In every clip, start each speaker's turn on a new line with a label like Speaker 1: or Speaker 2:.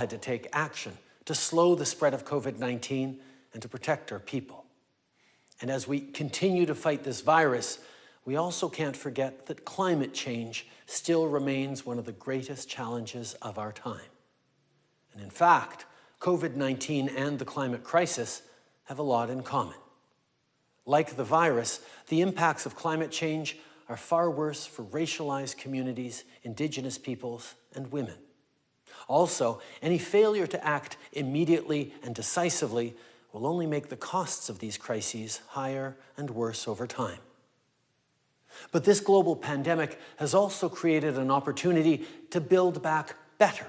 Speaker 1: had to take action to slow the spread of COVID-19 and to protect our people. And as we continue to fight this virus, we also can't forget that climate change still remains one of the greatest challenges of our time. And in fact, COVID-19 and the climate crisis have a lot in common. Like the virus, the impacts of climate change are far worse for racialized communities, Indigenous peoples, and women. Also, any failure to act immediately and decisively will only make the costs of these crises higher and worse over time. But this global pandemic has also created an opportunity to build back better,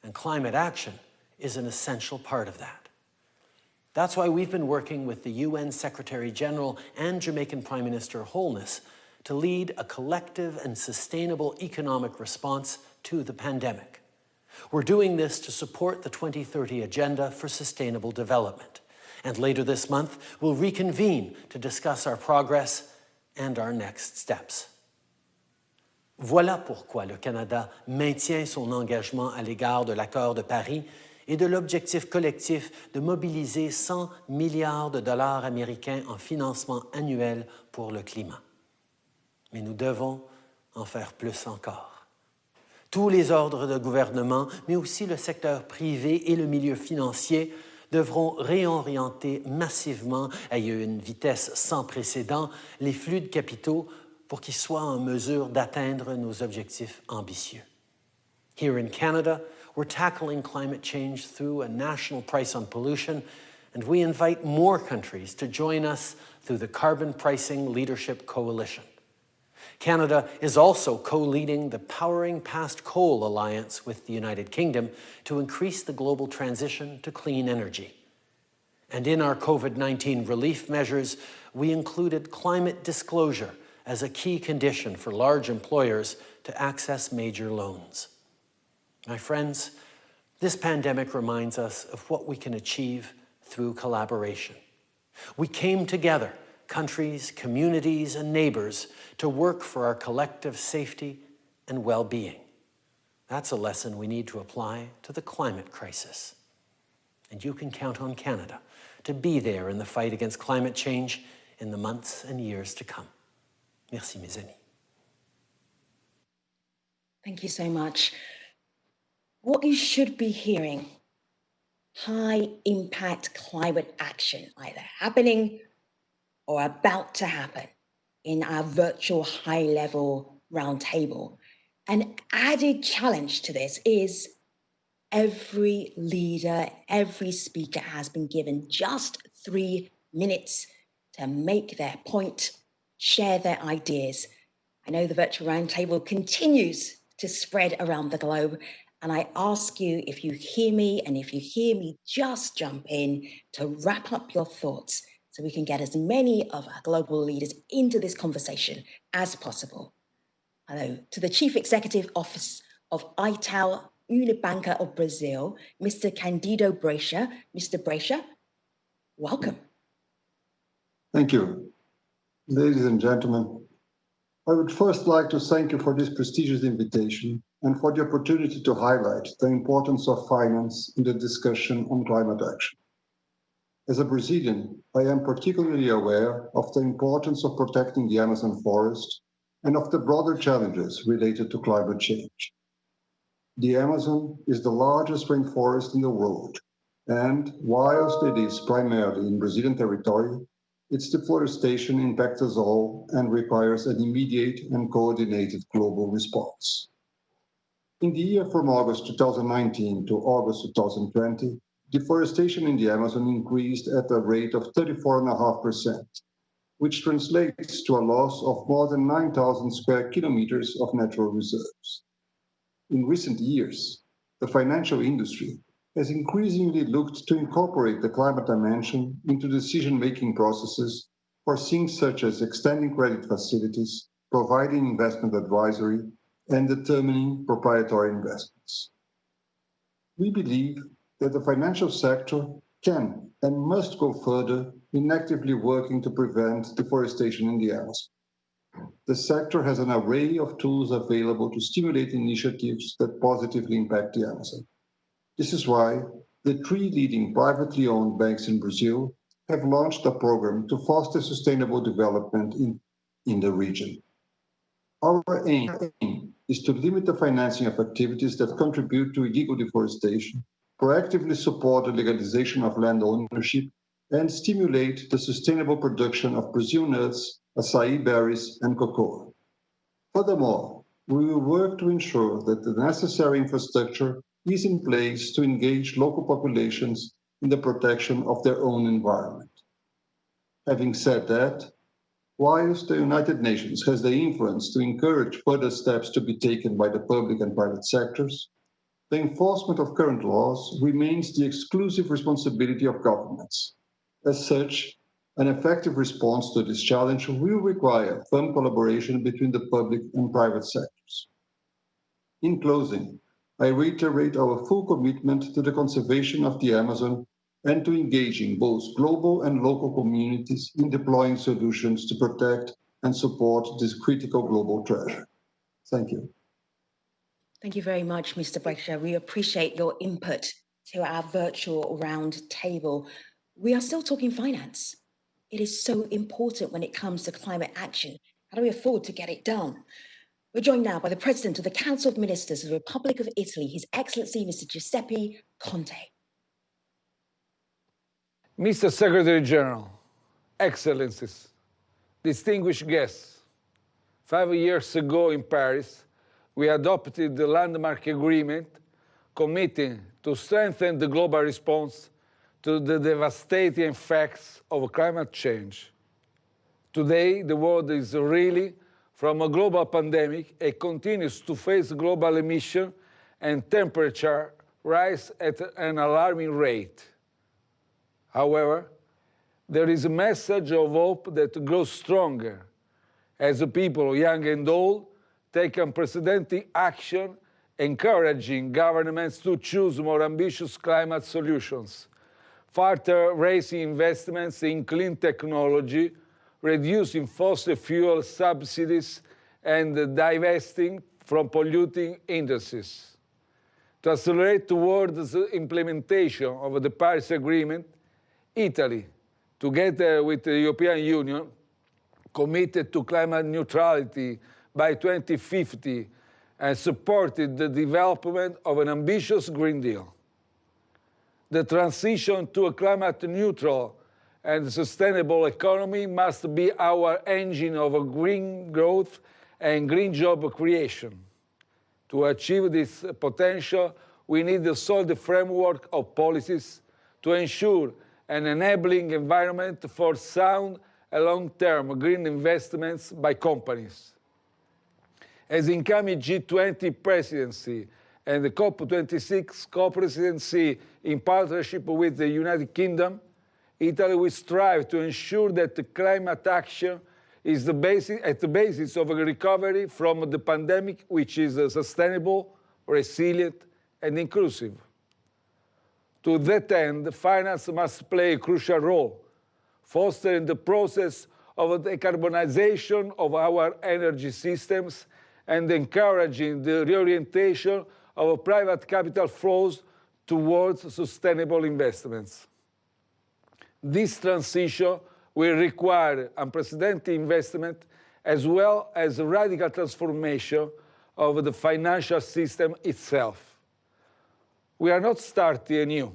Speaker 1: and climate action is an essential part of that. That's why we've been working with the UN Secretary General and Jamaican Prime Minister Holness to lead a collective and sustainable economic response to the pandemic. We're doing this to support the 2030 Agenda for Sustainable Development. And later this month, we'll reconvene to discuss our progress and our next steps. Voilà pourquoi le Canada maintient son engagement à l'égard de l'accord de Paris et de l'objectif collectif de mobiliser 100 milliards de dollars américains en financement annuel pour le climat. Mais nous devons en faire plus encore. Tous les ordres de gouvernement, mais aussi le secteur privé et le milieu financier devront réorienter massivement, à une vitesse sans précédent, les flux de capitaux pour qu'ils soient en mesure d'atteindre nos objectifs ambitieux. Here in Canada, we're tackling climate change through a national price on pollution, and we invite more countries to join us through the Carbon Pricing Leadership Coalition. Canada is also co-leading the Powering Past Coal Alliance with the United Kingdom to increase the global transition to clean energy. And in our COVID-19 relief measures, we included climate disclosure as a key condition for large employers to access major loans. My friends, this pandemic reminds us of what we can achieve through collaboration. We came together, countries, communities, and neighbors, to work for our collective safety and well-being. That's a lesson we need to apply to the climate crisis. And you can count on Canada to be there in the fight against climate change in the months and years to come. Merci, mes amis.
Speaker 2: Thank you so much. What you should be hearing, high-impact climate action, either happening or about to happen in our virtual high-level roundtable. An added challenge to this is every leader, every speaker has been given just 3 minutes to make their point, share their ideas. I know the virtual roundtable continues to spread around the globe, and I ask you, if you hear me, and if you hear me, just jump in to wrap up your thoughts so we can get as many of our global leaders into this conversation as possible. Hello to the Chief Executive Office of Itaú Unibanco of Brazil, Mr. Candido Bracher. Mr. Bracher, welcome.
Speaker 3: Thank you. Ladies and gentlemen, I would first like to thank you for this prestigious invitation and for the opportunity to highlight the importance of finance in the discussion on climate action. As a Brazilian, I am particularly aware of the importance of protecting the Amazon forest and of the broader challenges related to climate change. The Amazon is the largest rainforest in the world, and whilst it is primarily in Brazilian territory, its deforestation impacts us all and requires an immediate and coordinated global response. In the year from August 2019 to August 2020, deforestation in the Amazon increased at a rate of 34.5%, which translates to a loss of more than 9,000 square kilometers of natural reserves. In recent years, the financial industry has increasingly looked to incorporate the climate dimension into decision-making processes for things such as extending credit facilities, providing investment advisory, and determining proprietary investments. We believe that the financial sector can and must go further in actively working to prevent deforestation in the Amazon. The sector has an array of tools available to stimulate initiatives that positively impact the Amazon. This is why the 3 leading privately owned banks in Brazil have launched a program to foster sustainable development in the region. Our aim is to limit the financing of activities that contribute to illegal deforestation, proactively support the legalization of land ownership, and stimulate the sustainable production of Brazil nuts, acai berries, and cocoa. Furthermore, we will work to ensure that the necessary infrastructure is in place to engage local populations in the protection of their own environment. Having said that, whilst the United Nations has the influence to encourage further steps to be taken by the public and private sectors, the enforcement of current laws remains the exclusive responsibility of governments. As such, an effective response to this challenge will require firm collaboration between the public and private sectors. In closing, I reiterate our full commitment to the conservation of the Amazon and to engaging both global and local communities in deploying solutions to protect and support this critical global treasure. Thank you.
Speaker 2: Thank you very much, Mr. Brecher. We appreciate your input to our virtual round table. We are still talking finance. It is so important when it comes to climate action. How do we afford to get it done? We're joined now by the President of the Council of Ministers of the Republic of Italy, His Excellency, Mr. Giuseppe Conte.
Speaker 4: Mr. Secretary General, Excellencies, distinguished guests, 5 years ago in Paris, we adopted the landmark agreement committing to strengthen the global response to the devastating effects of climate change. Today, the world is reeling from a global pandemic and continues to face global emission and temperature rise at an alarming rate. However, there is a message of hope that grows stronger as the people, young and old, take unprecedented action, encouraging governments to choose more ambitious climate solutions, further raising investments in clean technology, reducing fossil fuel subsidies, and divesting from polluting industries. To accelerate towards the implementation of the Paris Agreement, Italy, together with the European Union, committed to climate neutrality by 2050 and supported the development of an ambitious Green Deal. The transition to a climate-neutral and sustainable economy must be our engine of green growth and green job creation. To achieve this potential, we need a solid framework of policies to ensure an enabling environment for sound and long-term green investments by companies. As incoming G20 presidency and the COP26 co-presidency in partnership with the United Kingdom, Italy will strive to ensure that the climate action is at the basis of a recovery from the pandemic, which is sustainable, resilient, and inclusive. To that end, finance must play a crucial role, fostering the process of decarbonization of our energy systems and encouraging the reorientation of private capital flows towards sustainable investments. This transition will require unprecedented investment as well as a radical transformation of the financial system itself. We are not starting anew.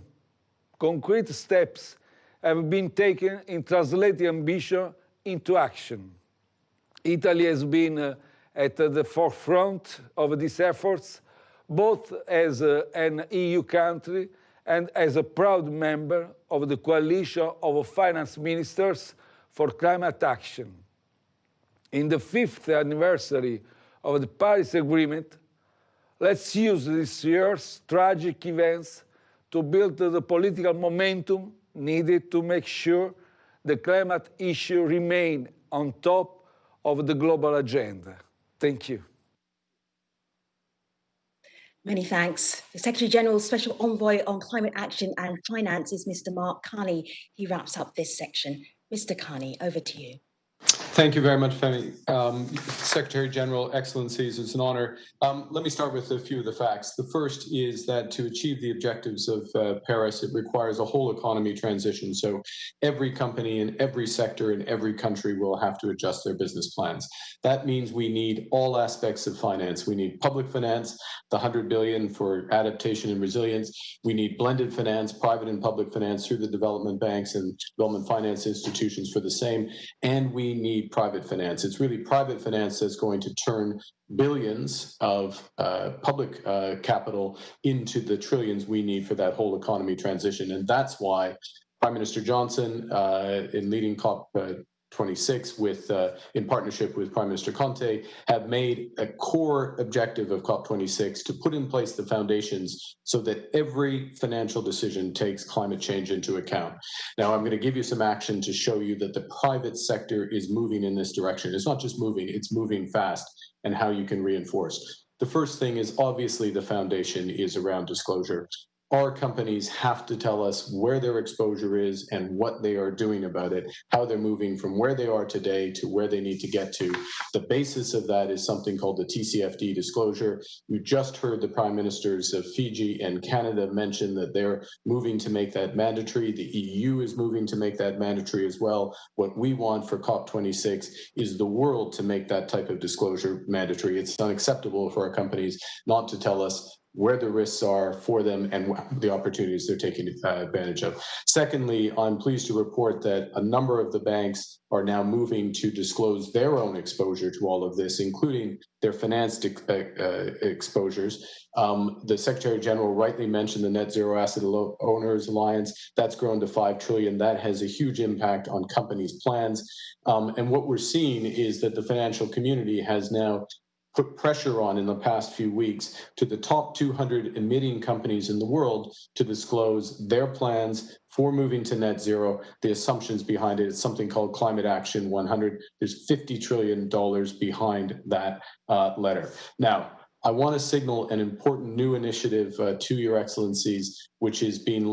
Speaker 4: Concrete steps have been taken in translating ambition into action. Italy has been at the forefront of these efforts, both as an EU country and as a proud member of the coalition of finance ministers for climate action. In the 5th anniversary of the Paris Agreement, let's use this year's tragic events to build the political momentum needed to make sure the climate issue remains on top of the global agenda. Thank you.
Speaker 2: Many thanks. The Secretary General's Special Envoy on Climate Action and Finance is Mr. Mark Carney. He wraps up this section. Mr. Carney, over to you.
Speaker 5: Thank you very much, Femi. Secretary General, Excellencies, it's an honor. Let me start with a few of the facts. The first is that to achieve the objectives of Paris, it requires a whole economy transition. So every company in every sector in every country will have to adjust their business plans. That means we need all aspects of finance. We need public finance, the 100 billion for adaptation and resilience. We need blended finance, private and public finance through the development banks and development finance institutions for the same. And we need private finance. It's really private finance that's going to turn billions of public capital into the trillions we need for that whole economy transition. And that's why Prime Minister Johnson, in leading COP26 with, in partnership with Prime Minister Conte, have made a core objective of COP26 to put in place the foundations so that every financial decision takes climate change into account. Now, I'm going to give you some action to show you that the private sector is moving in this direction. It's not just moving, it's moving fast, and how you can reinforce. The first thing is obviously the foundation is around disclosure. Our companies have to tell us where their exposure is and what they are doing about it, how they're moving from where they are today to where they need to get to. The basis of that is something called the TCFD disclosure. You just heard the Prime Ministers of Fiji and Canada mention that they're moving to make that mandatory. The EU is moving to make that mandatory as well. What we want for COP26 is the world to make that type of disclosure mandatory. It's unacceptable for our companies not to tell us where the risks are for them and the opportunities they're taking advantage of. Secondly, I'm pleased to report that a number of the banks are now moving to disclose their own exposure to all of this, including their financed exposures. The Secretary General rightly mentioned the Net Zero Asset Owners Alliance. That's grown to 5 trillion. That has a huge impact on companies' plans. And what we're seeing is that the financial community has now put pressure on in the past few weeks to the top 200 emitting companies in the world to disclose their plans for moving to net zero, the assumptions behind it. It's something called Climate Action 100. There's $50 trillion behind that letter. Now, I want to signal an important new initiative to your excellencies, which is being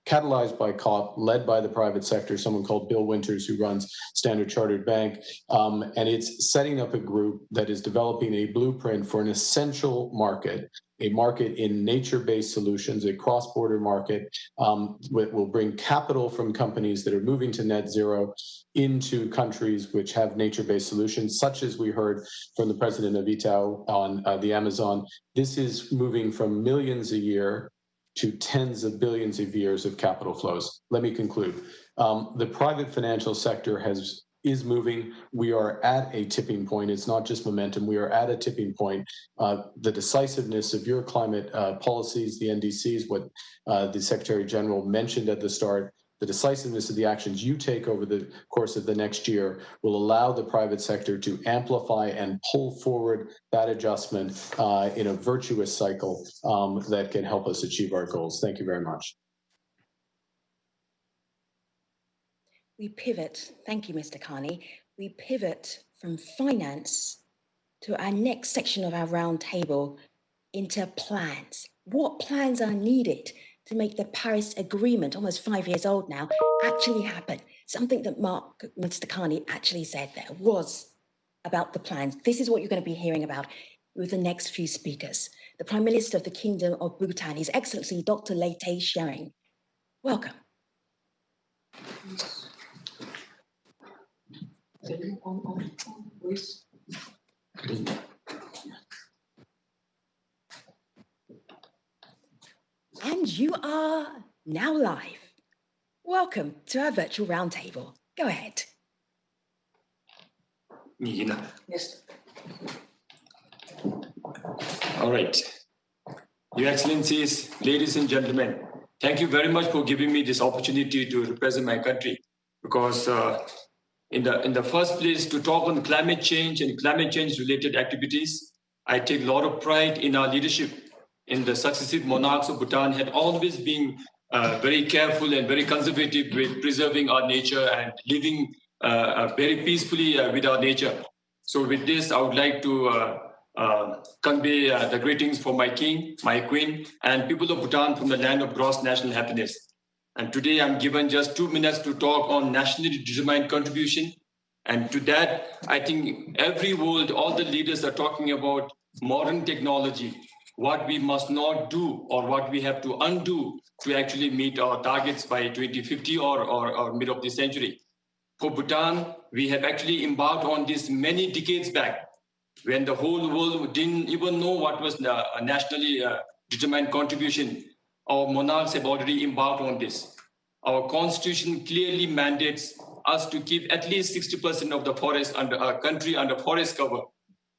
Speaker 5: catalyzed by COP, led by the private sector, someone called Bill Winters, who runs Standard Chartered Bank. And it's setting up a group that is developing a blueprint for an essential market, a market in nature-based solutions, a cross-border market that will bring capital from companies that are moving to net zero into countries which have nature-based solutions, such as we heard from the president of Itaú on the Amazon. This is moving from millions a year to tens of billions of years of capital flows. Let me conclude. The private financial sector is moving. We are at a tipping point. It's not just momentum. We are at a tipping point. The decisiveness of your climate policies, the NDCs, what the Secretary General mentioned at the start, the decisiveness of the actions you take over the course of the next year will allow the private sector to amplify and pull forward that adjustment in a virtuous cycle that can help us achieve our goals. Thank you very much.
Speaker 2: We pivot, thank you, Mr. Carney. We pivot from finance to our next section of our roundtable into plans. What plans are needed to make the Paris Agreement, almost 5 years old now, actually happen? Something that Mr. Carney actually said there was about the plans. This is what you're going to be hearing about with the next few speakers. The Prime Minister of the Kingdom of Bhutan, His Excellency Dr. Leite Shering. Welcome. And you are now live. Welcome to our virtual roundtable. Go ahead.
Speaker 6: Yes. All right. Your Excellencies, ladies and gentlemen, thank you very much for giving me this opportunity to represent my country. Because in the first place, to talk on climate change and climate change related activities, I take a lot of pride in our leadership. In the successive monarchs of Bhutan had always been very careful and very conservative with preserving our nature and living very peacefully with our nature. So with this, I would like to convey the greetings for my king, my queen, and people of Bhutan from the land of gross national happiness. And today I'm given just 2 minutes to talk on nationally determined contribution And to that, I think every world, all the leaders are talking about modern technology, what we must not do or what we have to undo to actually meet our targets by 2050 or mid of the century. For Bhutan, we have actually embarked on this many decades back when the whole world didn't even know what was the nationally determined contribution. Our monarchs have already embarked on this. Our constitution clearly mandates us to keep at least 60% of the forest under our country under forest cover.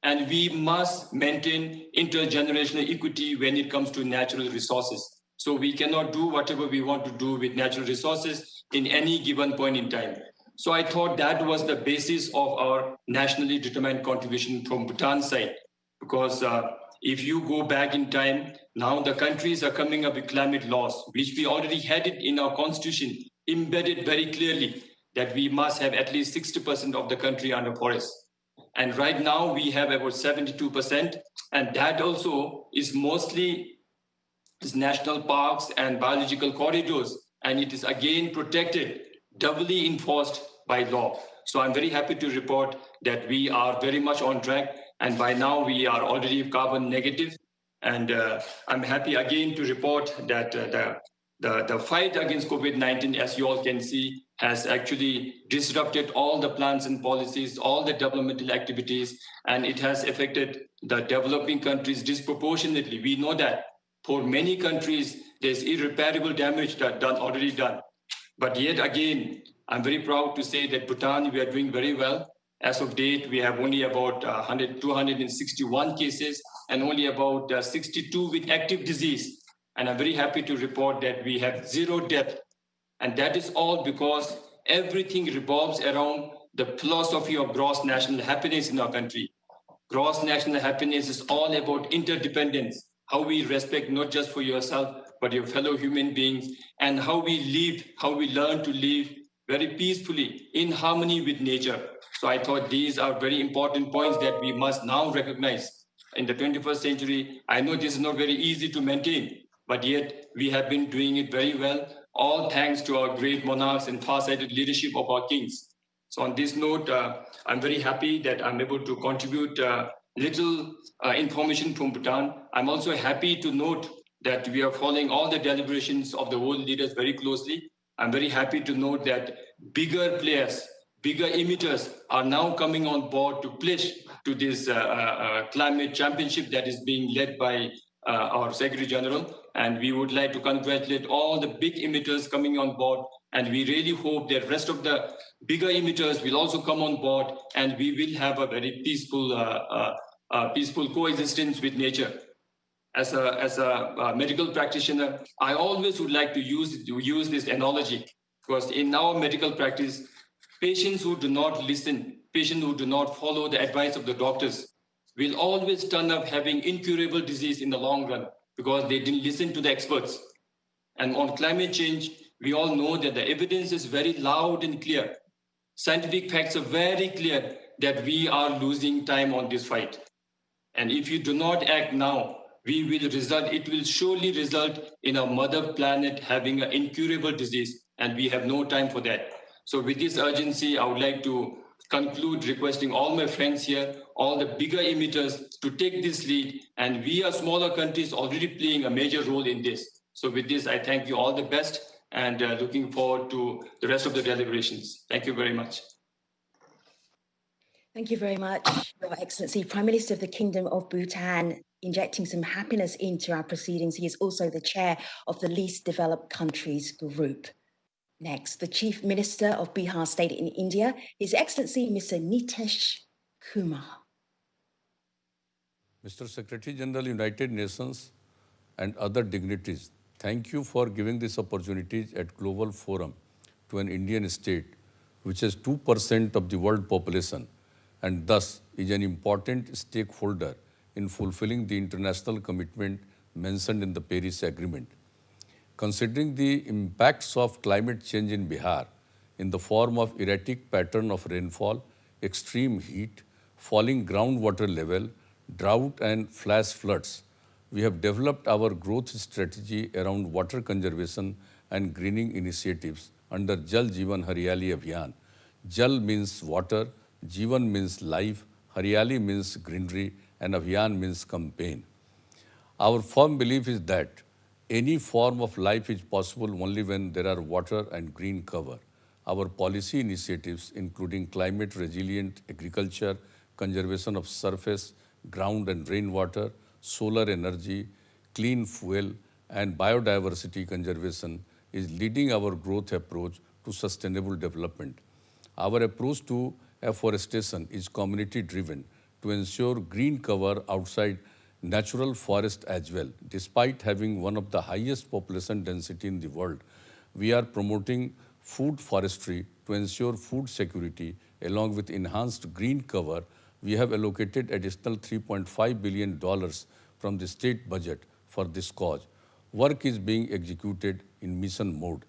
Speaker 6: And we must maintain intergenerational equity when it comes to natural resources. So we cannot do whatever we want to do with natural resources in any given point in time. So I thought that was the basis of our nationally determined contribution from Bhutan's side, because if you go back in time, now the countries are coming up with climate laws, which we already had it in our constitution, embedded very clearly that we must have at least 60% of the country under forest. And right now we have about 72%, and that also is mostly national parks and biological corridors, and it is again protected, doubly enforced by law. So I'm very happy to report that we are very much on track, and by now we are already carbon negative. And I'm happy again to report that the fight against COVID-19, as you all can see, has actually disrupted all the plans and policies, all the developmental activities, and it has affected the developing countries disproportionately. We know that for many countries, there's irreparable damage already done. But yet again, I'm very proud to say that Bhutan, we are doing very well. As of date, we have only about 261 cases and only about 62 with active disease. And I'm very happy to report that we have 0 death. And that is all because everything revolves around the philosophy of gross national happiness in our country. Gross national happiness is all about interdependence, how we respect not just for yourself, but your fellow human beings, and how we live, how we learn to live very peacefully in harmony with nature. So I thought these are very important points that we must now recognize. In the 21st century, I know this is not very easy to maintain, but yet we have been doing it very well, all thanks to our great monarchs and far-sighted leadership of our kings. So on this note, I'm very happy that I'm able to contribute little information from Bhutan. I'm also happy to note that we are following all the deliberations of the world leaders very closely. I'm very happy to note that bigger players, bigger emitters are now coming on board to pledge to this climate championship that is being led by our Secretary General. And we would like to congratulate all the big emitters coming on board. And we really hope that rest of the bigger emitters will also come on board, and we will have a very peaceful coexistence with nature. As a medical practitioner, I always would like to use this analogy, because in our medical practice, patients who do not listen, patients who do not follow the advice of the doctors will always turn up having incurable disease in the long run, because they didn't listen to the experts. And on climate change, we all know that the evidence is very loud and clear. Scientific facts are very clear that we are losing time on this fight. And if you do not act now, it will surely result in our mother planet having an incurable disease, and we have no time for that. So with this urgency, I would like to conclude requesting all my friends here, all the bigger emitters, to take this lead, and we are smaller countries already playing a major role in this. So with this, I thank you all the best, and looking forward to the rest of the deliberations. Thank you very much.
Speaker 2: Thank you very much, Your Excellency. Prime Minister of the Kingdom of Bhutan, injecting some happiness into our proceedings. He is also the chair of the Least Developed Countries Group. Next, the Chief Minister of Bihar State in India, His Excellency Mr. Nitish Kumar.
Speaker 7: Mr. Secretary General, United Nations and other dignitaries, thank you for giving this opportunity at Global Forum to an Indian state which has 2% of the world population and thus is an important stakeholder in fulfilling the international commitment mentioned in the Paris Agreement. Considering the impacts of climate change in Bihar in the form of erratic pattern of rainfall, extreme heat, falling groundwater level, drought and flash floods, we have developed our growth strategy around water conservation and greening initiatives under Jal Jeevan Haryali Abhiyan, Jal means water, Jivan means life, Haryali means greenery, and Abhiyan means campaign. Our firm belief is that any form of life is possible only when there are water and green cover. Our policy initiatives, including climate resilient agriculture, conservation of surface, ground and rainwater, solar energy, clean fuel, and biodiversity conservation, is leading our growth approach to sustainable development. Our approach to afforestation is community driven to ensure green cover outside natural forest as well. Despite having one of the highest population density in the world, we are promoting food forestry to ensure food security. Along with enhanced green cover, we have allocated additional $3.5 billion from the state budget for this cause. Work is being executed in mission mode.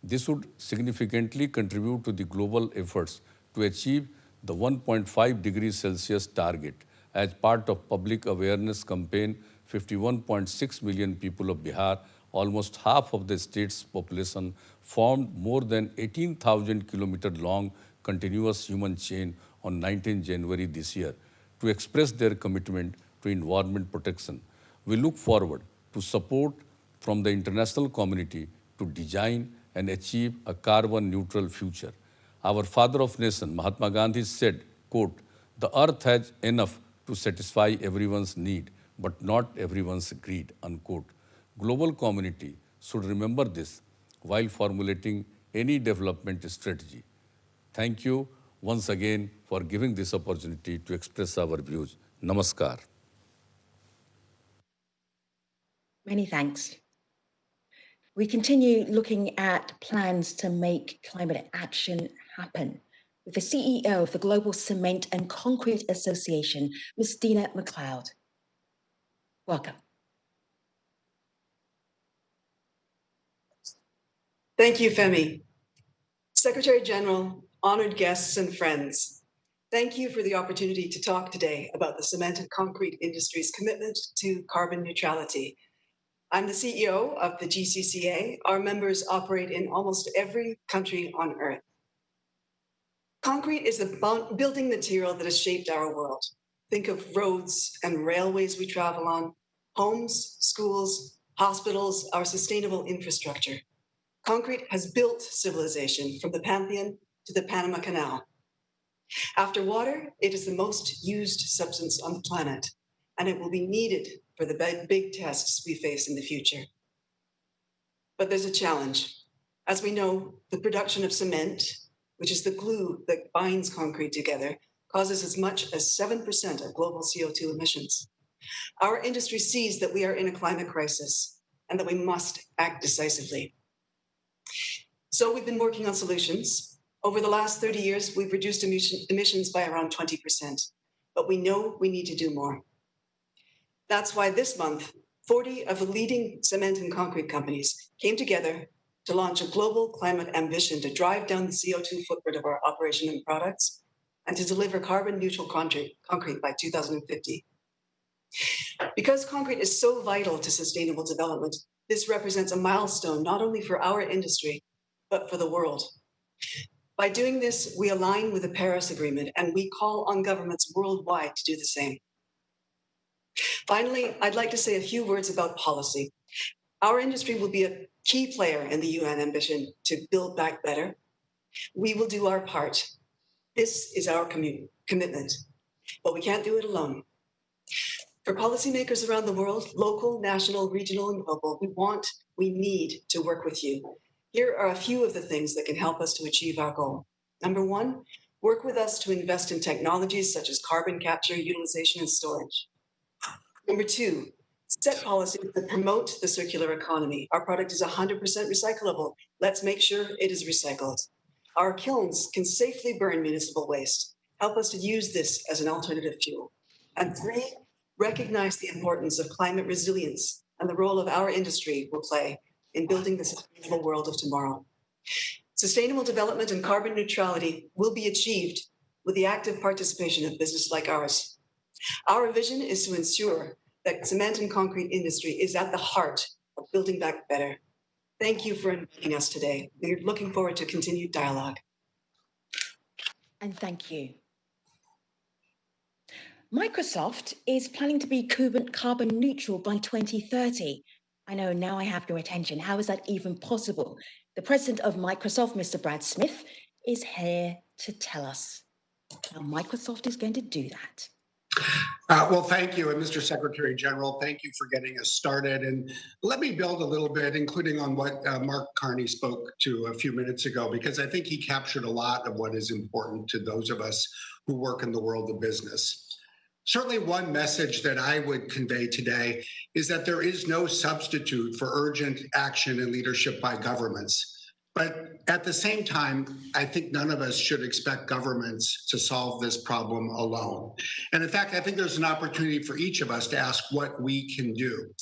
Speaker 7: This would significantly contribute to the global efforts to achieve the 1.5 degrees Celsius target. As part of public awareness campaign, 51.6 million people of Bihar, almost half of the state's population, formed more than 18,000 kilometer long continuous human chain on 19 January this year to express their commitment to environment protection. We look forward to support from the international community to design and achieve a carbon neutral future. Our father of nation, Mahatma Gandhi, said, quote, "The earth has enough to satisfy everyone's need, but not everyone's greed," unquote. Global community should remember this while formulating any development strategy. Thank you once again for giving this opportunity to express our views. Namaskar.
Speaker 2: Many thanks. We continue looking at plans to make climate action happen with the CEO of the Global Cement and Concrete Association, Ms. Dina McLeod. Welcome.
Speaker 8: Thank you, Femi. Secretary General, honored guests and friends, thank you for the opportunity to talk today about the cement and concrete industry's commitment to carbon neutrality. I'm the CEO of the GCCA. Our members operate in almost every country on Earth. Concrete is the building material that has shaped our world. Think of roads and railways we travel on, homes, schools, hospitals, our sustainable infrastructure. Concrete has built civilization from the Pantheon to the Panama Canal. After water, it is the most used substance on the planet, and it will be needed for the big tests we face in the future. But there's a challenge. As we know, the production of cement, which is the glue that binds concrete together, causes as much as 7% of global CO2 emissions. Our industry sees that we are in a climate crisis and that we must act decisively. So we've been working on solutions. Over the last 30 years, we've reduced emissions by around 20%, but we know we need to do more. That's why this month, 40 of the leading cement and concrete companies came together to launch a global climate ambition to drive down the CO2 footprint of our operation and products and to deliver carbon neutral concrete by 2050. Because concrete is so vital to sustainable development, this represents a milestone not only for our industry, but for the world. By doing this, we align with the Paris Agreement, and we call on governments worldwide to do the same. Finally, I'd like to say a few words about policy. Our industry will be a key player in the UN ambition to build back better. We will do our part. This is our commitment, but we can't do it alone. For policymakers around the world, local, national, regional, and global, we need to work with you. Here are a few of the things that can help us to achieve our goal. Number one, work with us to invest in technologies such as carbon capture, utilization, and storage. Number two, set policies that promote the circular economy. Our product is 100% recyclable. Let's make sure it is recycled. Our kilns can safely burn municipal waste. Help us to use this as an alternative fuel. And three, recognize the importance of climate resilience and the role of our industry will play in building the sustainable world of tomorrow. Sustainable development and carbon neutrality will be achieved with the active participation of business like ours. Our vision is to ensure that cement and concrete industry is at the heart of building back better. Thank you for inviting us today. We're looking forward to continued dialogue.
Speaker 2: And thank you. Microsoft is planning to be carbon neutral by 2030. I know, now I have your attention. How is that even possible? The president of Microsoft, Mr. Brad Smith, is here to tell us how Microsoft is going to do that.
Speaker 9: Well, thank you. And Mr. Secretary General, thank you for getting us started. And let me build a little bit, including on what Mark Carney spoke to a few minutes ago, because I think he captured a lot of what is important to those of us who work in the world of business. Certainly one message that I would convey today is that there is no substitute for urgent action and leadership by governments. But at the same time, I think none of us should expect governments to solve this problem alone. And in fact, I think there's an opportunity for each of us to ask what we can do.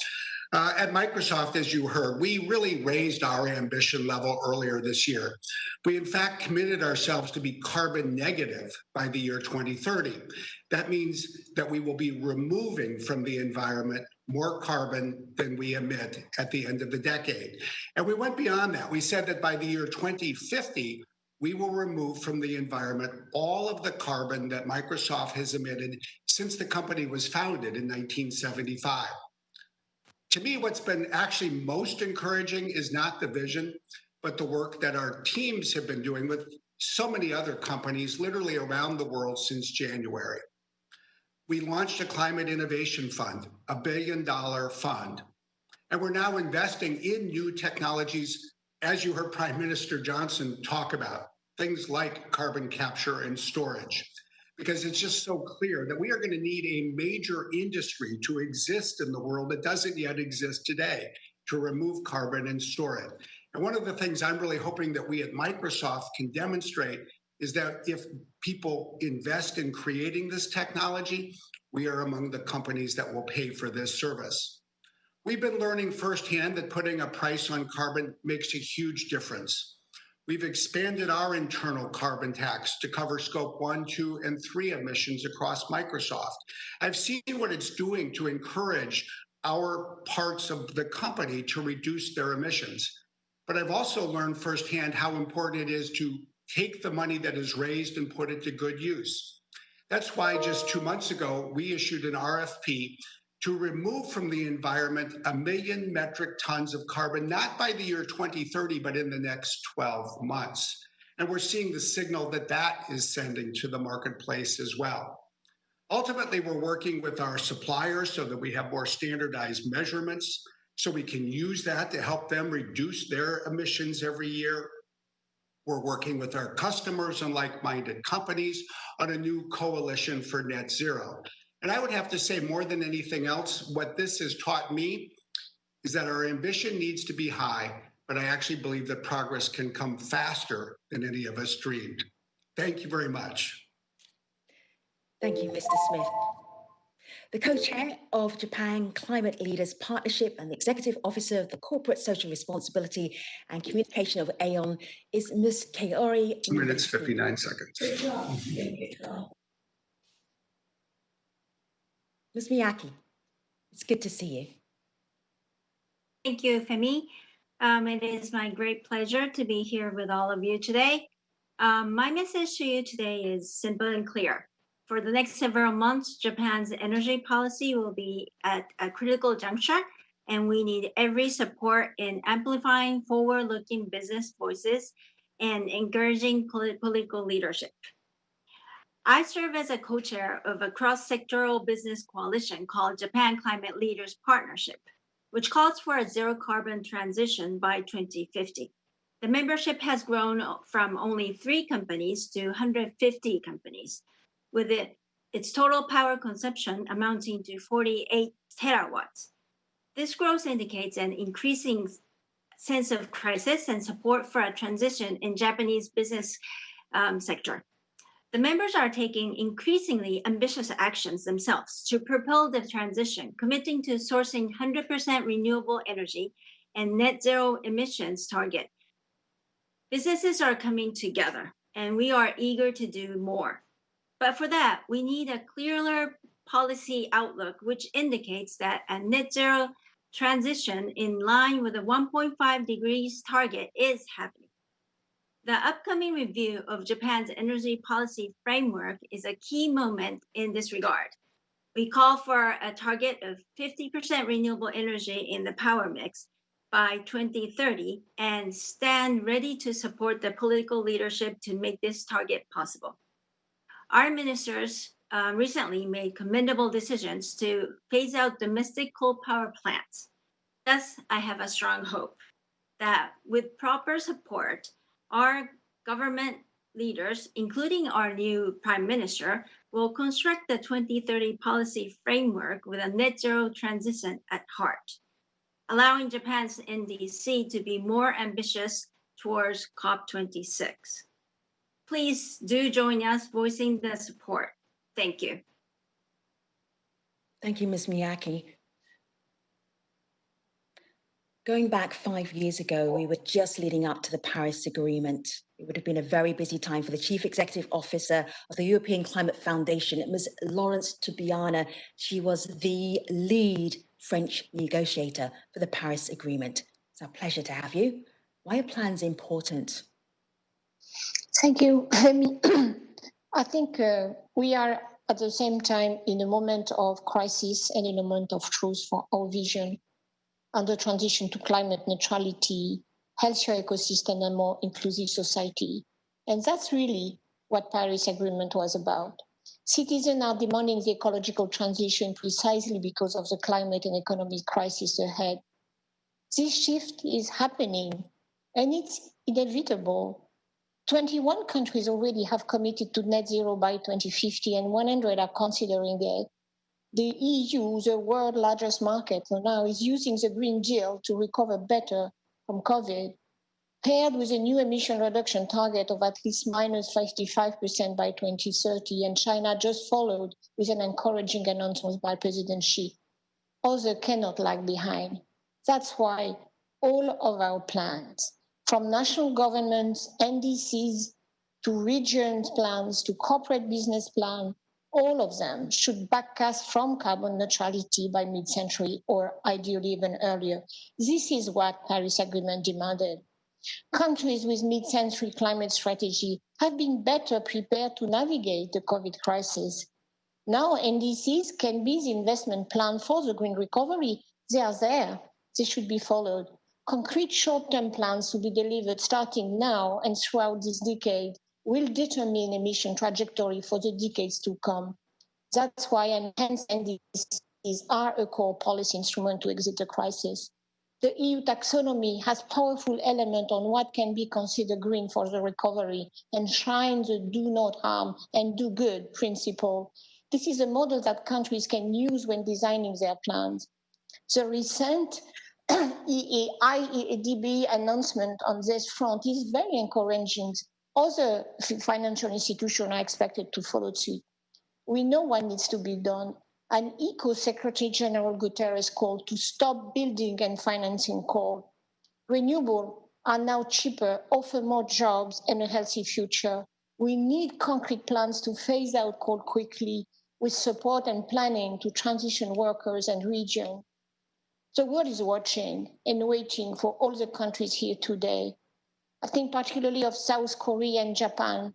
Speaker 9: At Microsoft, as you heard, we really raised our ambition level earlier this year. We, in fact, committed ourselves to be carbon negative by the year 2030. That means that we will be removing from the environment more carbon than we emit at the end of the decade. And we went beyond that. We said that by the year 2050, we will remove from the environment all of the carbon that Microsoft has emitted since the company was founded in 1975. To me, what's been actually most encouraging is not the vision, but the work that our teams have been doing with so many other companies literally around the world since January. We launched a climate innovation fund, $1 billion fund, and we're now investing in new technologies, as you heard Prime Minister Johnson talk about, things like carbon capture and storage, because it's just so clear that we are going to need a major industry to exist in the world that doesn't yet exist today to remove carbon and store it. And one of the things I'm really hoping that we at Microsoft can demonstrate is that if people invest in creating this technology, we are among the companies that will pay for this service. We've been learning firsthand that putting a price on carbon makes a huge difference. We've expanded our internal carbon tax to cover scope 1, 2, and 3 emissions across Microsoft. I've seen what it's doing to encourage our parts of the company to reduce their emissions. But I've also learned firsthand how important it is to take the money that is raised and put it to good use. That's why just 2 months ago, we issued an RFP to remove from the environment 1 million metric tons of carbon, not by the year 2030, but in the next 12 months. And we're seeing the signal that that is sending to the marketplace as well. Ultimately, we're working with our suppliers so that we have more standardized measurements, so we can use that to help them reduce their emissions every year. We're working with our customers and like-minded companies on a new coalition for net zero. And I would have to say, more than anything else, what this has taught me is that our ambition needs to be high, but I actually believe that progress can come faster than any of us dreamed. Thank you very much.
Speaker 2: Thank you, Mr. Smith. The co-chair of Japan Climate Leaders Partnership and the executive officer of the Corporate Social Responsibility and Communication of Aon is Ms. Kaori.
Speaker 9: 2 minutes, 59 seconds.
Speaker 2: Ms. Miyake, it's good to see you.
Speaker 10: Thank you, Femi. It is my great pleasure to be here with all of you today. My message to you today is simple and clear. For the next several months, Japan's energy policy will be at a critical juncture, and we need every support in amplifying forward-looking business voices and encouraging political leadership. I serve as a co-chair of a cross-sectoral business coalition called Japan Climate Leaders Partnership, which calls for a zero-carbon transition by 2050. The membership has grown from only 3 companies to 150 companies, with its total power consumption amounting to 48 terawatts. This growth indicates an increasing sense of crisis and support for a transition in Japanese business sector. The members are taking increasingly ambitious actions themselves to propel the transition, committing to sourcing 100% renewable energy and net zero emissions target. Businesses are coming together, and we are eager to do more. But for that, we need a clearer policy outlook, which indicates that a net zero transition in line with the 1.5 degrees target is happening. The upcoming review of Japan's energy policy framework is a key moment in this regard. We call for a target of 50% renewable energy in the power mix by 2030 and stand ready to support the political leadership to make this target possible. Our ministers recently made commendable decisions to phase out domestic coal power plants. Thus, I have a strong hope that with proper support, our government leaders, including our new Prime Minister, will construct the 2030 policy framework with a net zero transition at heart, allowing Japan's NDC to be more ambitious towards COP26. Please do join us voicing the support. Thank you.
Speaker 2: Thank you, Ms. Miyake. Going back 5 years ago, we were just leading up to the Paris Agreement. It would have been a very busy time for the Chief Executive Officer of the European Climate Foundation, Ms. Laurence Toubiana. She was the lead French negotiator for the Paris Agreement. It's our pleasure to have you. Why are plans important?
Speaker 11: Thank you. I think we are at the same time in a moment of crisis and in a moment of truth for our vision on the transition to climate neutrality, healthier ecosystem, and more inclusive society. And that's really what Paris Agreement was about. Citizens are demanding the ecological transition precisely because of the climate and economic crisis ahead. This shift is happening, and it's inevitable. 21 countries already have committed to net zero by 2050, and 100 are considering it. The EU, the world's largest market for now, is using the Green Deal to recover better from COVID, paired with a new emission reduction target of at least minus 55% by 2030, and China just followed with an encouraging announcement by President Xi. Others cannot lag behind. That's why all of our plans, from national governments, NDCs, to regions plans, to corporate business plans, all of them should back us from carbon neutrality by mid-century or ideally even earlier. This is what Paris Agreement demanded. Countries with mid-century climate strategy have been better prepared to navigate the COVID crisis. Now NDCs can be the investment plan for the green recovery. They are there. They should be followed. Concrete short-term plans to be delivered starting now and throughout this decade will determine emission trajectory for the decades to come. That's why enhanced NDCs are a core policy instrument to exit the crisis. The EU taxonomy has powerful elements on what can be considered green for the recovery, enshrines the do not harm and do good principle. This is a model that countries can use when designing their plans. The recent IEDB announcement on this front is very encouraging. Other financial institutions are expected to follow suit. We know what needs to be done. An ECO Secretary General Guterres called to stop building and financing coal. Renewables are now cheaper, offer more jobs and a healthy future. We need concrete plans to phase out coal quickly with support and planning to transition workers and regions. The world is watching and waiting for all the countries here today. I think particularly of South Korea and Japan,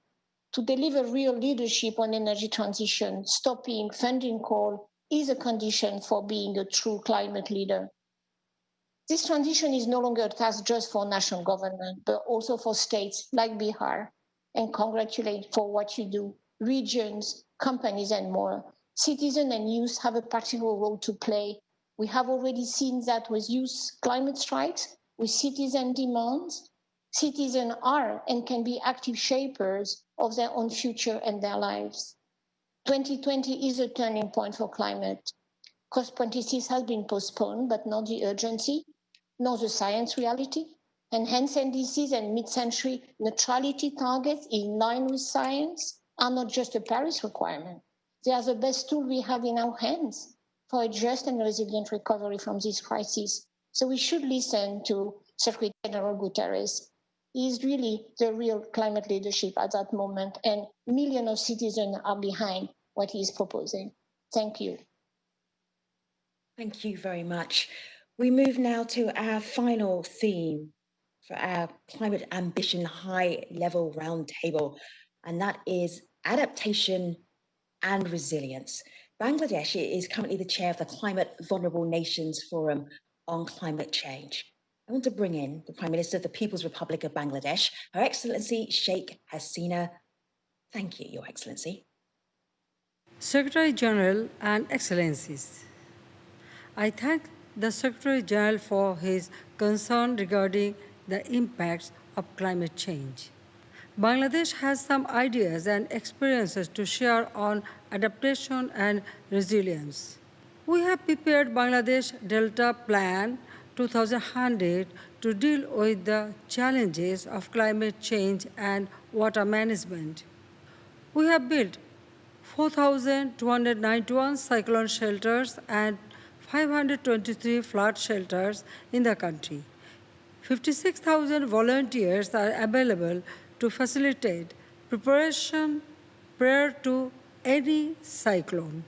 Speaker 11: to deliver real leadership on energy transition. Stopping funding coal is a condition for being a true climate leader. This transition is no longer a task just for national government, but also for states like Bihar, and congratulate for what you do, regions, companies, and more. Citizens and youth have a particular role to play. We have already seen that with youth climate strikes, with citizen demands. Citizens are and can be active shapers of their own future and their lives. 2020 is a turning point for climate. COP26 has been postponed, but not the urgency, nor the science reality. And hence NDCs and mid-century neutrality targets in line with science are not just a Paris requirement. They are the best tool we have in our hands for a just and resilient recovery from this crisis. So we should listen to Secretary General Guterres. He is really the real climate leadership at that moment, and millions of citizens are behind what he is proposing. Thank you.
Speaker 2: Thank you very much. We move now to our final theme, for our climate ambition high-level roundtable, and that is adaptation and resilience. Bangladesh is currently the chair of the Climate Vulnerable Nations Forum on Climate Change. I want to bring in the Prime Minister of the People's Republic of Bangladesh, Her Excellency Sheikh Hasina. Thank you, Your Excellency.
Speaker 12: Secretary General and Excellencies, I thank the Secretary General for his concern regarding the impacts of climate change. Bangladesh has some ideas and experiences to share on adaptation and resilience. We have prepared Bangladesh Delta Plan 2100 to deal with the challenges of climate change and water management. We have built 4,291 cyclone shelters and 523 flood shelters in the country. 56,000 volunteers are available to facilitate preparation prior to any cyclone.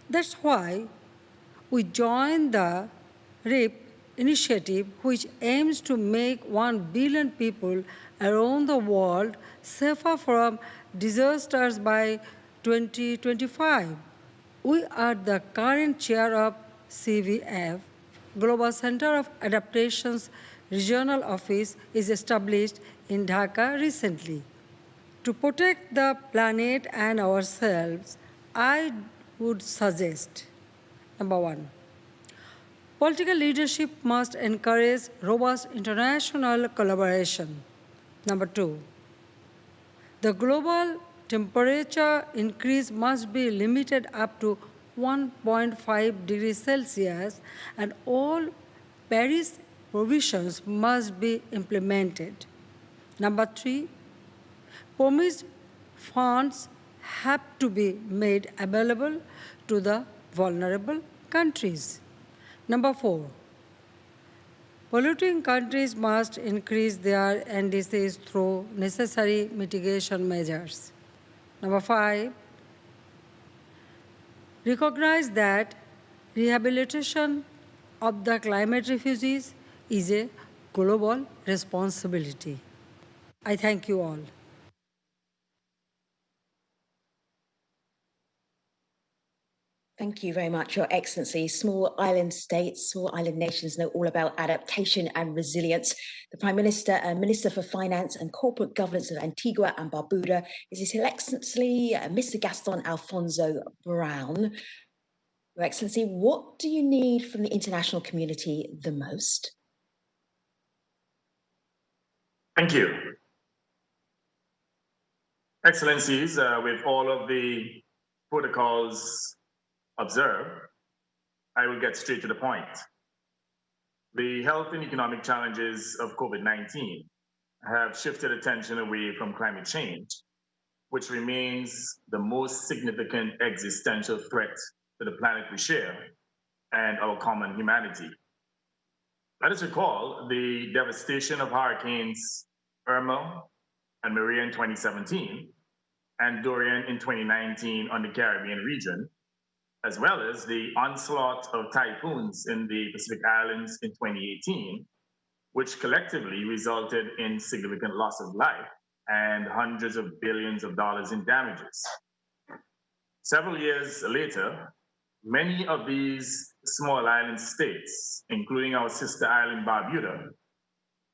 Speaker 12: That's why we joined the RIP initiative, which aims to make 1 billion people around the world safer from disasters by 2025. We are the current chair of CVF. Global Center of Adaptation's regional office is established in Dhaka recently. To protect the planet and ourselves, I would suggest, number one, political leadership must encourage robust international collaboration. Number two, the global temperature increase must be limited up to 1.5 degrees Celsius, and all Paris provisions must be implemented. Number three, promised funds have to be made available to the vulnerable countries. Number four, polluting countries must increase their NDCs through necessary mitigation measures. Number five, recognize that rehabilitation of the climate refugees is a global responsibility. I thank you all.
Speaker 2: Thank you very much, Your Excellency. Small island states, small island nations know all about adaptation and resilience. The Prime Minister and Minister for Finance and Corporate Governance of Antigua and Barbuda is His Excellency Mr. Gaston Alfonso Brown. Your Excellency, what do you need from the international community the most?
Speaker 13: Thank you. Excellencies, with all of the protocols observed, I will get straight to the point. The health and economic challenges of COVID-19 have shifted attention away from climate change, which remains the most significant existential threat to the planet we share and our common humanity. Let us recall the devastation of hurricanes Irma and Maria in 2017 and Dorian in 2019 on the Caribbean region, as well as the onslaught of typhoons in the Pacific Islands in 2018, which collectively resulted in significant loss of life and hundreds of billions of dollars in damages. Several years later, many of these small island states, including our sister island Barbuda,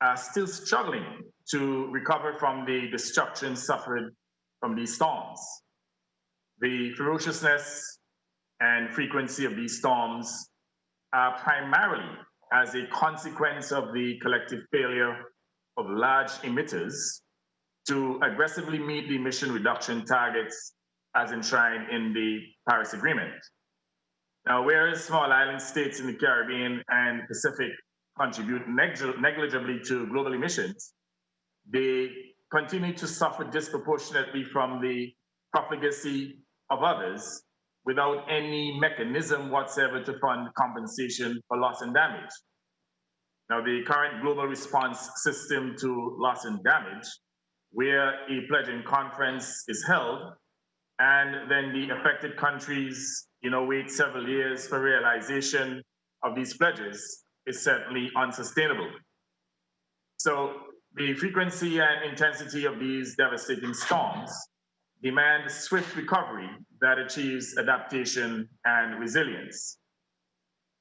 Speaker 13: are still struggling to recover from the destruction suffered from these storms. The ferociousness and frequency of these storms are primarily as a consequence of the collective failure of large emitters to aggressively meet the emission reduction targets as enshrined in the Paris Agreement. Now, whereas small island states in the Caribbean and Pacific contribute negligibly to global emissions, they continue to suffer disproportionately from the profligacy of others without any mechanism whatsoever to fund compensation for loss and damage. Now, the current global response system to loss and damage, where a pledging conference is held, and then the affected countries, wait several years for realization of these pledges, is certainly unsustainable. So the frequency and intensity of these devastating storms demand swift recovery that achieves adaptation and resilience.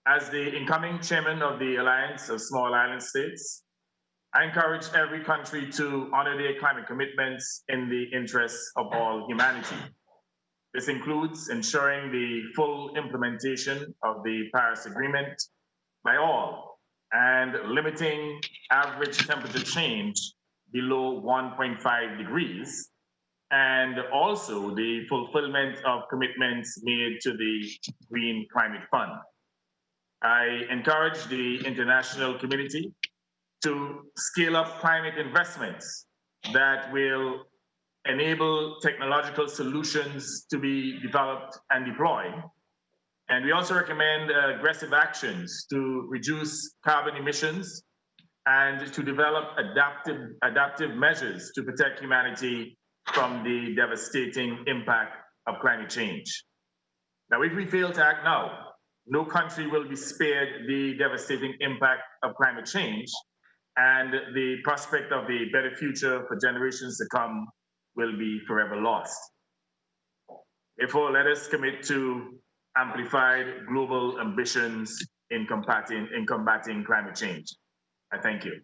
Speaker 13: As the incoming chairman of the Alliance of Small Island States, I encourage every country to honor their climate commitments in the interests of all humanity. This includes ensuring the full implementation of the Paris Agreement by all and limiting average temperature change below 1.5 degrees, and also the fulfillment of commitments made to the Green Climate Fund. I encourage the international community to scale up climate investments that will enable technological solutions to be developed and deployed. And we also recommend aggressive actions to reduce carbon emissions and to develop adaptive measures to protect humanity from the devastating impact of climate change. Now, if we fail to act now, no country will be spared the devastating impact of climate change, and the prospect of a better future for generations to come will be forever lost. Therefore, let us commit to amplified global ambitions in combating climate change. I thank you.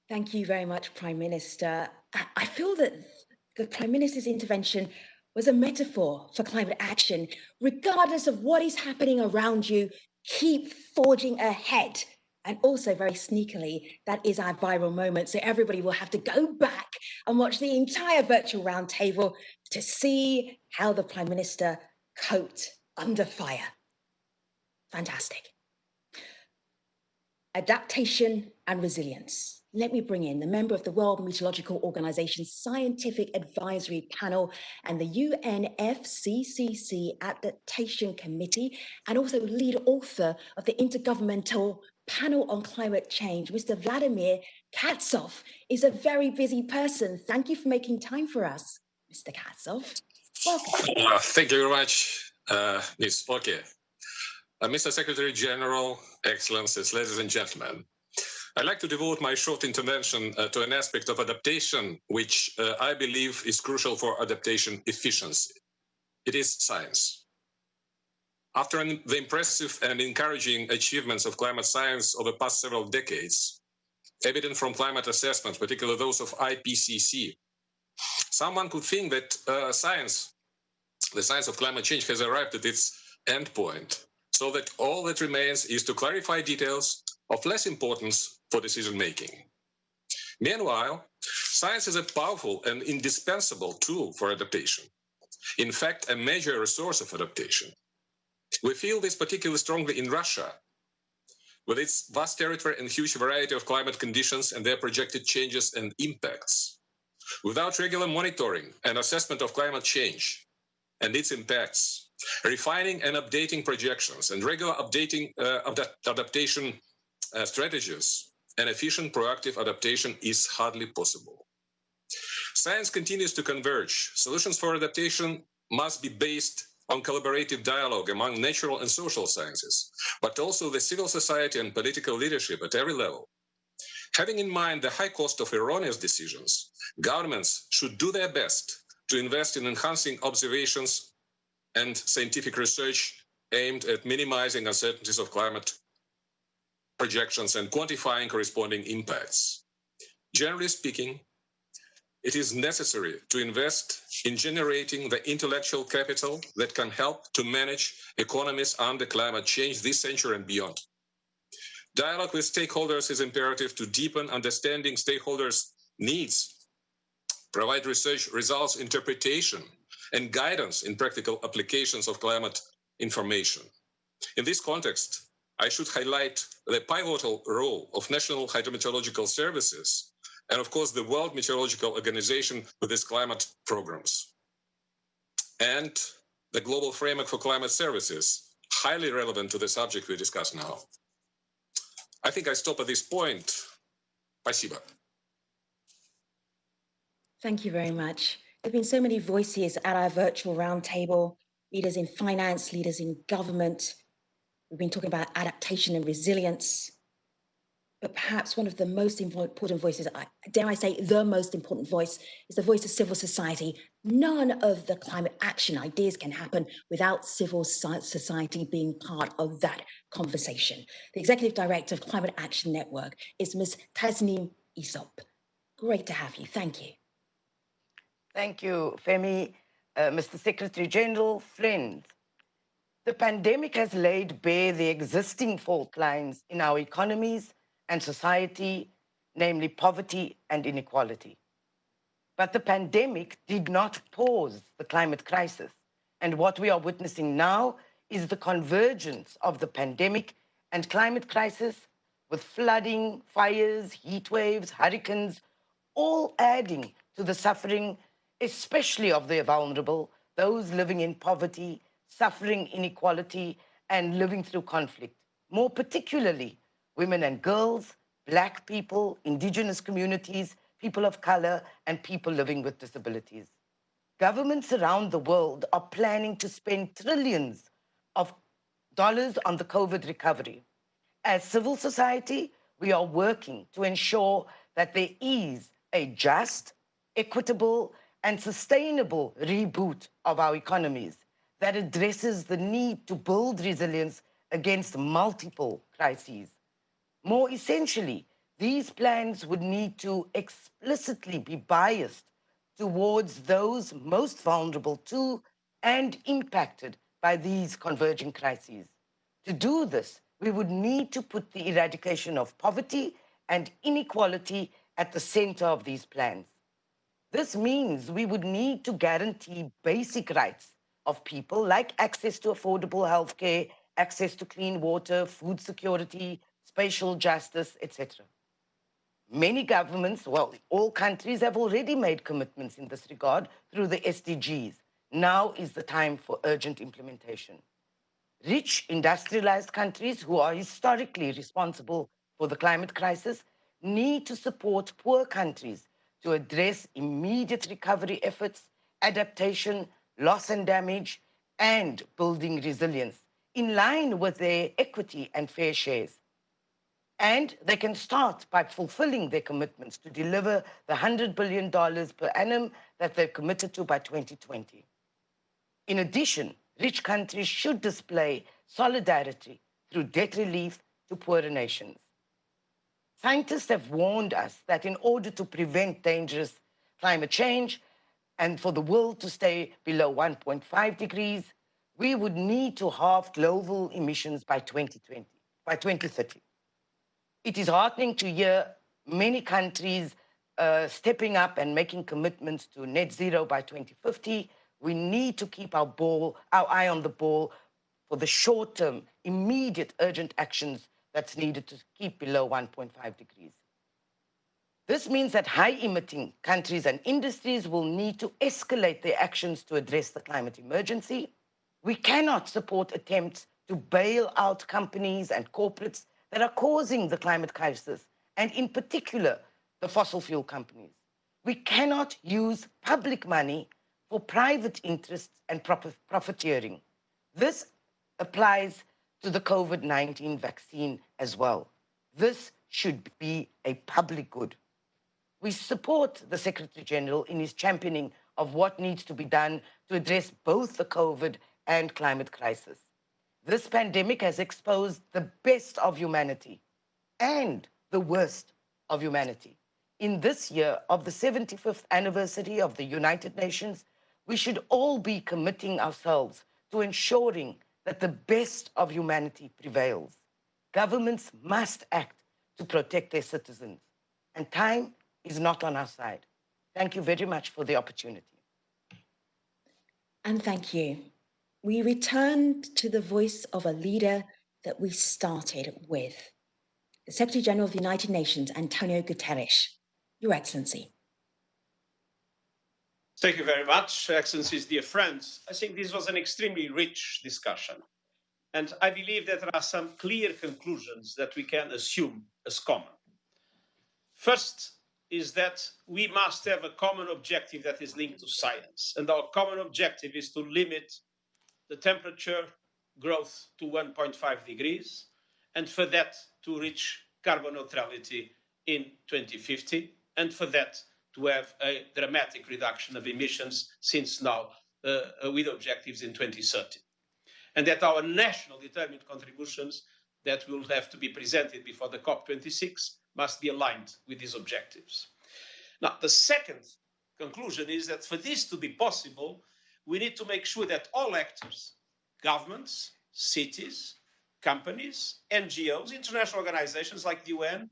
Speaker 2: Thank you very much, Prime Minister. I feel that the Prime Minister's intervention was a metaphor for climate action. Regardless of what is happening around you, keep forging ahead. And also, very sneakily, that is our viral moment. So everybody will have to go back and watch the entire virtual roundtable to see how the Prime Minister coped under fire. Fantastic. Adaptation and resilience. Let me bring in the member of the World Meteorological Organization's Scientific Advisory Panel and the UNFCCC Adaptation Committee, and also lead author of the Intergovernmental Panel on Climate Change. Mr. Vladimir Katsov is a very busy person. Thank you for making time for us, Mr. Katsov. Welcome.
Speaker 14: Thank you very much, Ms. Oke. Mr. Secretary General, Excellencies, ladies and gentlemen, I'd like to devote my short intervention to an aspect of adaptation, which I believe is crucial for adaptation efficiency. It is science. After the impressive and encouraging achievements of climate science over the past several decades, evident from climate assessments, particularly those of IPCC, someone could think that the science of climate change has arrived at its endpoint, so that all that remains is to clarify details of less importance for decision-making. Meanwhile, science is a powerful and indispensable tool for adaptation. In fact, a major resource of adaptation. We feel this particularly strongly in Russia, with its vast territory and huge variety of climate conditions and their projected changes and impacts. Without regular monitoring and assessment of climate change and its impacts, refining and updating projections and regular updating of adaptation strategies and efficient proactive adaptation is hardly possible. Science continues to converge. Solutions for adaptation must be based on collaborative dialogue among natural and social sciences, but also the civil society and political leadership at every level. Having in mind the high cost of erroneous decisions, governments should do their best to invest in enhancing observations and scientific research aimed at minimizing uncertainties of climate projections and quantifying corresponding impacts. Generally speaking, it is necessary to invest in generating the intellectual capital that can help to manage economies under climate change this century and beyond. Dialogue with stakeholders is imperative to deepen understanding stakeholders' needs, provide research results interpretation, and guidance in practical applications of climate information. In this context, I should highlight the pivotal role of national hydrometeorological services and, of course, the World Meteorological Organization with its climate programs. And the Global Framework for Climate Services, highly relevant to the subject we discuss now. I think I stop at this point. Спасибо.
Speaker 2: Thank you very much. There have been so many voices at our virtual roundtable, leaders in finance, leaders in government. We've been talking about adaptation and resilience. but perhaps one of the most important voices, dare I say the most important voice, is the voice of civil society. None of the climate action ideas can happen without civil society being part of that conversation. The Executive Director of Climate Action Network is Ms. Tasneem Isop. Great to have you. Thank you.
Speaker 15: Thank you, Femi, Mr. Secretary General, friends. The pandemic has laid bare the existing fault lines in our economies and society, namely poverty and inequality. But the pandemic did not pause the climate crisis. And what we are witnessing now is the convergence of the pandemic and climate crisis, with flooding, fires, heat waves, hurricanes, all adding to the suffering, especially of the vulnerable, those living in poverty, suffering inequality, and living through conflict. More particularly, women and girls, Black people, indigenous communities, people of color, and people living with disabilities. Governments around the world are planning to spend trillions of dollars on the COVID recovery. As civil society, we are working to ensure that there is a just, equitable, and sustainable reboot of our economies that addresses the need to build resilience against multiple crises. More essentially, these plans would need to explicitly be biased towards those most vulnerable to and impacted by these converging crises. To do this, we would need to put the eradication of poverty and inequality at the center of these plans. This means we would need to guarantee basic rights of people like access to affordable healthcare, access to clean water, food security, spatial justice, etc. Many governments, well, all countries have already made commitments in this regard through the SDGs. Now is the time for urgent implementation. Rich, industrialized countries who are historically responsible for the climate crisis need to support poor countries to address immediate recovery efforts, adaptation, loss and damage, and building resilience in line with their equity and fair shares. And they can start by fulfilling their commitments to deliver the $100 billion per annum that they've committed to by 2020. In addition, rich countries should display solidarity through debt relief to poorer nations. Scientists have warned us that in order to prevent dangerous climate change and for the world to stay below 1.5 degrees, we would need to halve global emissions by 2030. It is heartening to hear many countries stepping up and making commitments to net zero by 2050. We need to keep our eye on the ball for the short-term, immediate, urgent actions that's needed to keep below 1.5 degrees. This means that high-emitting countries and industries will need to escalate their actions to address the climate emergency. We cannot support attempts to bail out companies and corporates that are causing the climate crisis, and in particular, the fossil fuel companies. We cannot use public money for private interests and profiteering. This applies to the COVID-19 vaccine as well. This should be a public good. We support the Secretary General in his championing of what needs to be done to address both the COVID and climate crisis. This pandemic has exposed the best of humanity and the worst of humanity. In this year of the 75th anniversary of the United Nations, we should all be committing ourselves to ensuring that the best of humanity prevails. Governments must act to protect their citizens, and time is not on our side. Thank you very much for the opportunity.
Speaker 2: And thank you. We returned to the voice of a leader that we started with, the Secretary General of the United Nations, António Guterres. Your Excellency.
Speaker 16: Thank you very much, Excellencies, dear friends. I think this was an extremely rich discussion. And I believe that there are some clear conclusions that we can assume as common. First is that we must have a common objective that is linked to science. And our common objective is to limit the temperature growth to 1.5 degrees, and for that to reach carbon neutrality in 2050, and for that to have a dramatic reduction of emissions since now with objectives in 2030. And that our national determined contributions that will have to be presented before the COP26 must be aligned with these objectives. Now, the second conclusion is that for this to be possible, we need to make sure that all actors, governments, cities, companies, NGOs, international organizations like the UN,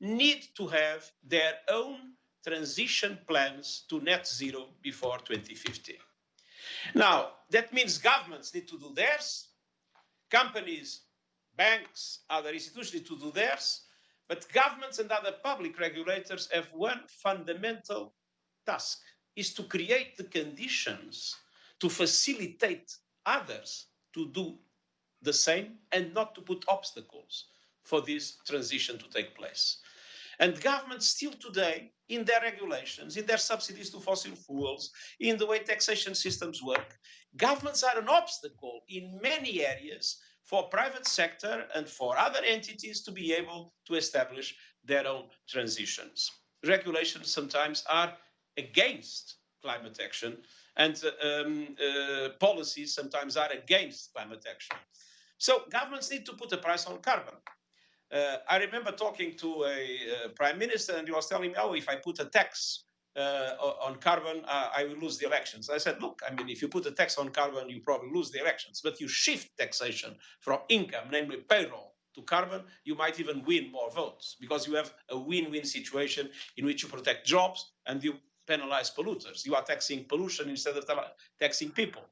Speaker 16: need to have their own transition plans to net zero before 2050. Now, that means governments need to do theirs, companies, banks, other institutions need to do theirs, but governments and other public regulators have one fundamental task, is to create the conditions to facilitate others to do the same and not to put obstacles for this transition to take place. And governments still today, in their regulations, in their subsidies to fossil fuels, in the way taxation systems work, governments are an obstacle in many areas for private sector and for other entities to be able to establish their own transitions. Regulations sometimes are against climate action, and policies sometimes are against climate action. So governments need to put a price on carbon. I remember talking to a prime minister, and he was telling me, oh, if I put a tax on carbon, I will lose the elections. I said, look, I mean, if you put a tax on carbon, you probably lose the elections. But you shift taxation from income, namely payroll, to carbon, you might even win more votes because you have a win-win situation in which you protect jobs and you penalize polluters. You are taxing pollution instead of taxing people.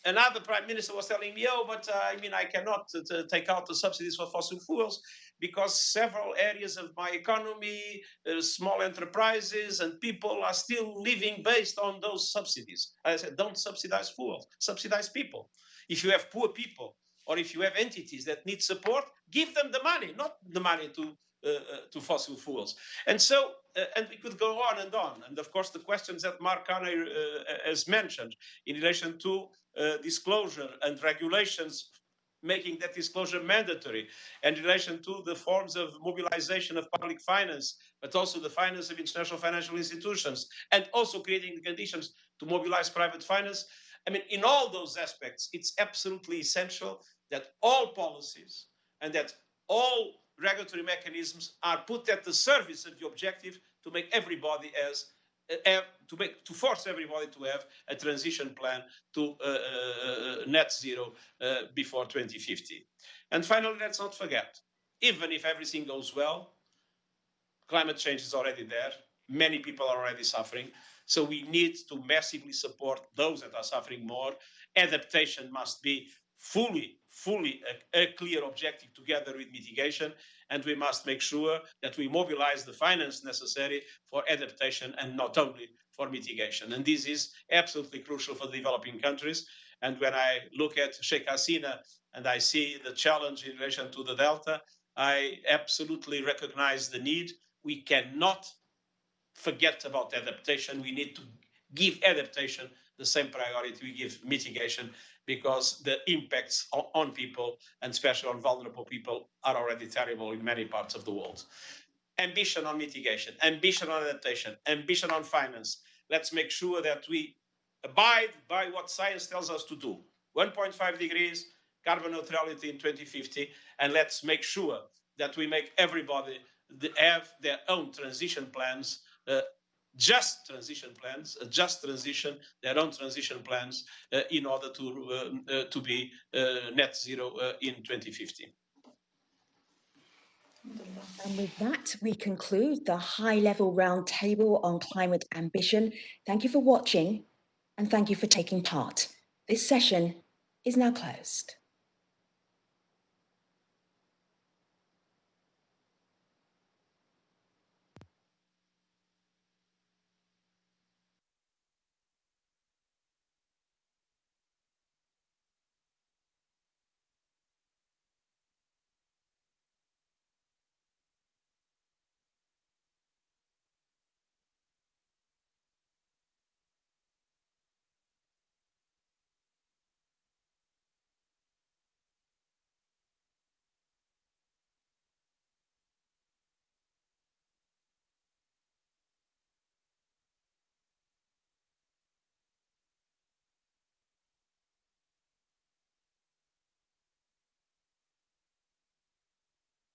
Speaker 16: Another prime minister was telling me, oh, but I mean, I cannot take out the subsidies for fossil fuels because several areas of my economy, small enterprises and people are still living based on those subsidies. I said, don't subsidize fuels, subsidize people. If you have poor people or if you have entities that need support, give them the money, not the money to fossil fuels. And so, and we could go on. And of course, the questions that Mark Carney has mentioned in relation to disclosure and regulations making that disclosure mandatory, and in relation to the forms of mobilization of public finance, but also the finance of international financial institutions, and also creating the conditions to mobilize private finance. I mean, in all those aspects, it's absolutely essential that all policies and that all regulatory mechanisms are put at the service of the objective to make everybody to force everybody to have a transition plan to net zero before 2050. And finally, let's not forget, even if everything goes well, climate change is already there. Many people are already suffering. So we need to massively support those that are suffering more. Adaptation must be fully a clear objective together with mitigation. And we must make sure that we mobilize the finance necessary for adaptation and not only for mitigation. And this is absolutely crucial for the developing countries. And when I look at Sheikh Hasina and I see the challenge in relation to the Delta, I absolutely recognize the need. We cannot forget about adaptation. We need to give adaptation the same priority we give mitigation, because the impacts on people, and especially on vulnerable people, are already terrible in many parts of the world. Ambition on mitigation, ambition on adaptation, ambition on finance. Let's make sure that we abide by what science tells us to do. 1.5 degrees, carbon neutrality in 2050, and let's make sure that we make everybody have their own transition plans, just transition plans, just transition, their own transition plans in order to be net zero in 2050.
Speaker 2: And with that, we conclude the high-level roundtable on climate ambition. Thank you for watching, and thank you for taking part. This session is now closed.